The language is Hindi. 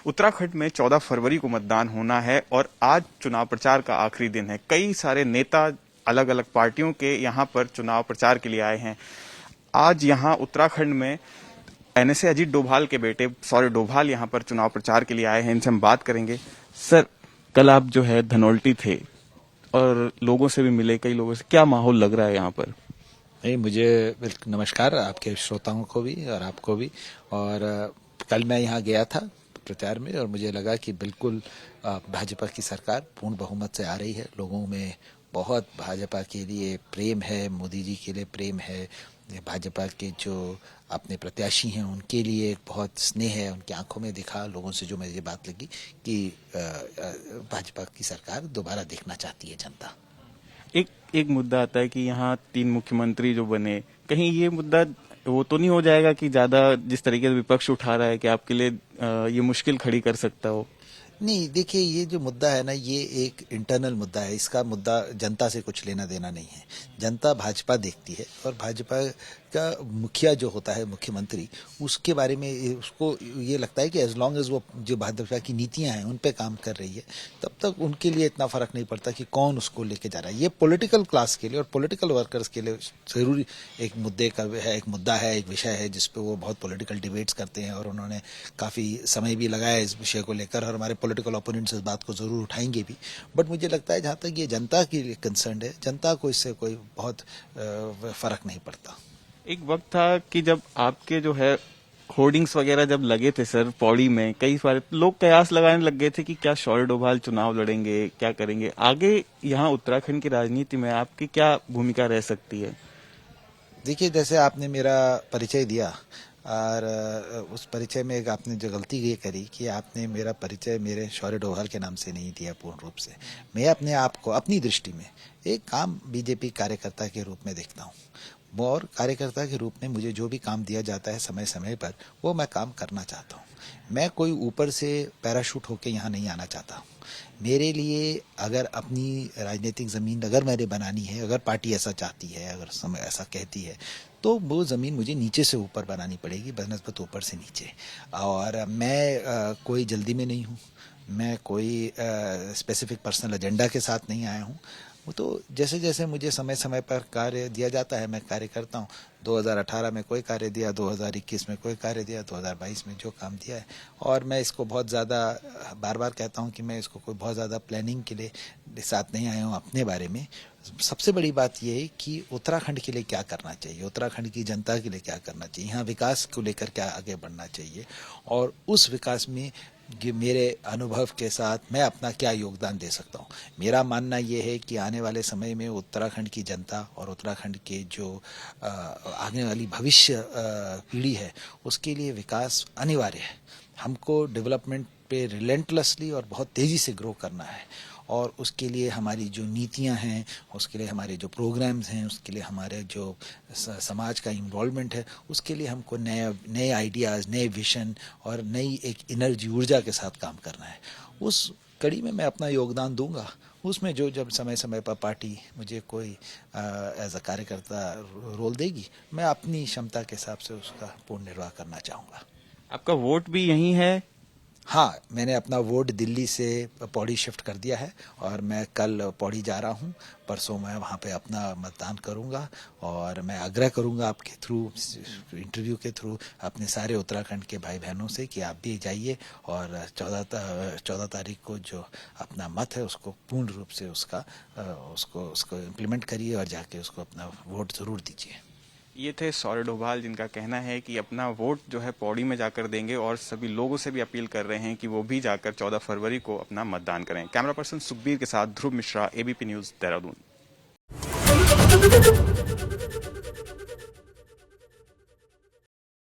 उत्तराखंड में 14 फरवरी को मतदान होना है और आज चुनाव प्रचार का आखिरी दिन है। कई सारे नेता अलग अलग पार्टियों के यहाँ पर चुनाव प्रचार के लिए आए हैं। आज यहाँ उत्तराखंड में एनएसए अजीत डोभाल के बेटे सौरभ डोभाल यहाँ पर चुनाव प्रचार के लिए आए हैं। इनसे हम बात करेंगे। सर, कल आप जो है धनौल्टी थे और लोगों से भी मिले, कई लोगों से, क्या माहौल लग रहा है यहाँ पर? नहीं, मुझे नमस्कार आपके श्रोताओं को भी और आपको भी। और कल मैं यहाँ गया था प्रचार में और मुझे लगा कि बिल्कुल भाजपा की सरकार पूर्ण बहुमत से आ रही है। लोगों में बहुत भाजपा के लिए प्रेम है, मोदी जी के लिए प्रेम है, भाजपा के जो अपने प्रत्याशी हैं उनके लिए एक बहुत स्नेह है, उनकी आंखों में दिखा। लोगों से जो मुझे बात लगी कि भाजपा की सरकार दोबारा देखना चाहती है जनता। एक मुद्दा आता है कि यहाँ 3 मुख्यमंत्री जो बने, कहीं ये मुद्दा वो तो नहीं हो जाएगा कि ज्यादा जिस तरीके से विपक्ष उठा रहा है कि आपके लिए ये मुश्किल खड़ी कर सकता हो? नहीं, देखिए, ये जो मुद्दा है ना, ये एक इंटरनल मुद्दा है। इसका मुद्दा जनता से कुछ लेना देना नहीं है। जनता भाजपा देखती है और भाजपा का मुखिया जो होता है, मुख्यमंत्री, उसके बारे में उसको ये लगता है कि एज लॉन्ग एज वो जो भाजपा की नीतियां हैं उन पे काम कर रही है, तब तक उनके लिए इतना फर्क नहीं पड़ता कि कौन उसको लेके जा रहा है। ये पॉलिटिकल क्लास के लिए और पॉलिटिकल वर्कर्स के लिए जरूरी एक मुद्दे का है, एक मुद्दा है, एक विषय है जिसपे वो बहुत पॉलिटिकल डिबेट्स करते हैं और उन्होंने काफी समय भी लगाया इस विषय को लेकर और हमारे पॉलिटिकल ओपोनेंट्स इस बात को जरूर उठाएंगे भी। बट मुझे लगता है जहां तक ये जनता के लिए कंसर्न है, जनता को इससे कोई बहुत फर्क नहीं पड़ता। एक वक्त था कि जब आपके जो है होर्डिंग्स वगैरह जब लगे थे सर पौड़ी में, कई सारे लोग कयास लगाने लग गए थे कि क्या सौरभ डोभाल चुनाव लड़ेंगे, क्या करेंगे आगे। यहाँ उत्तराखंड की राजनीति में आपकी क्या भूमिका रह सकती है? देखिए, जैसे आपने मेरा परिचय दिया और उस परिचय में एक आपने जो गलती ये करी कि आपने मेरा परिचय मेरे सौरभ डोभाल के नाम से नहीं दिया पूर्ण रूप से। मैं अपने आप को अपनी दृष्टि में एक आम बीजेपी कार्यकर्ता के रूप में देखता हूँ और कार्यकर्ता के रूप में मुझे जो भी काम दिया जाता है समय समय पर, वो मैं काम करना चाहता हूँ। मैं कोई ऊपर से पैराशूट होके यहाँ नहीं आना चाहता हूँ। मेरे लिए अगर अपनी राजनीतिक जमीन अगर मैंने बनानी है, अगर पार्टी ऐसा चाहती है, अगर समय ऐसा कहती है, तो वो जमीन मुझे नीचे से ऊपर बनानी पड़ेगी, बनस्बत ऊपर से नीचे। और मैं कोई जल्दी में नहीं हूँ, मैं कोई स्पेसिफिक पर्सनल एजेंडा के साथ नहीं आया हूँ। वो तो जैसे जैसे मुझे समय समय पर कार्य दिया जाता है मैं कार्य करता हूँ। 2018 में कोई कार्य दिया, 2021 में कोई कार्य दिया, 2022 में जो काम दिया है। और मैं इसको बहुत ज़्यादा बार बार कहता हूँ कि मैं इसको कोई बहुत ज़्यादा प्लानिंग के लिए साथ नहीं आया हूँ अपने बारे में। सबसे बड़ी बात यह है कि उत्तराखंड के लिए क्या करना चाहिए, उत्तराखंड की जनता के लिए क्या करना चाहिए, यहाँ विकास को लेकर क्या आगे बढ़ना चाहिए और उस विकास में कि मेरे अनुभव के साथ मैं अपना क्या योगदान दे सकता हूँ। मेरा मानना ये है कि आने वाले समय में उत्तराखंड की जनता और उत्तराखंड के जो आने वाली भविष्य पीढ़ी है उसके लिए विकास अनिवार्य है। हमको डेवलपमेंट पे रिलेंटलेसली और बहुत तेज़ी से ग्रो करना है और उसके लिए हमारी जो नीतियां हैं, उसके लिए हमारे जो प्रोग्राम्स हैं, उसके लिए हमारे जो समाज का इन्वॉल्वमेंट है, उसके लिए हमको नए आइडियाज़, नए विजन और नई एक एनर्जी, ऊर्जा के साथ काम करना है। उस कड़ी में मैं अपना योगदान दूंगा। उसमें जो जब समय समय पर पार्टी मुझे कोई एज अ कार्यकर्ता रोल देगी, मैं अपनी क्षमता के हिसाब से उसका पूर्ण निर्वाह करना चाहूँगा। आपका वोट भी यहीं है? हाँ, मैंने अपना वोट दिल्ली से पौड़ी शिफ्ट कर दिया है और मैं कल पौड़ी जा रहा हूँ। परसों मैं वहाँ पे अपना मतदान करूँगा और मैं आग्रह करूँगा आपके थ्रू, इंटरव्यू के थ्रू, अपने सारे उत्तराखंड के भाई बहनों से कि आप भी जाइए और 14 तारीख को जो अपना मत है उसको पूर्ण रूप से उसको इम्प्लीमेंट करिए और जाके उसको अपना वोट ज़रूर दीजिए। ये थे सौरभ डोभाल, जिनका कहना है कि अपना वोट जो है पौड़ी में जाकर देंगे और सभी लोगों से भी अपील कर रहे हैं कि वो भी जाकर 14 फरवरी को अपना मतदान करें। कैमरा पर्सन सुखबीर के साथ ध्रुव मिश्रा, एबीपी न्यूज, देहरादून।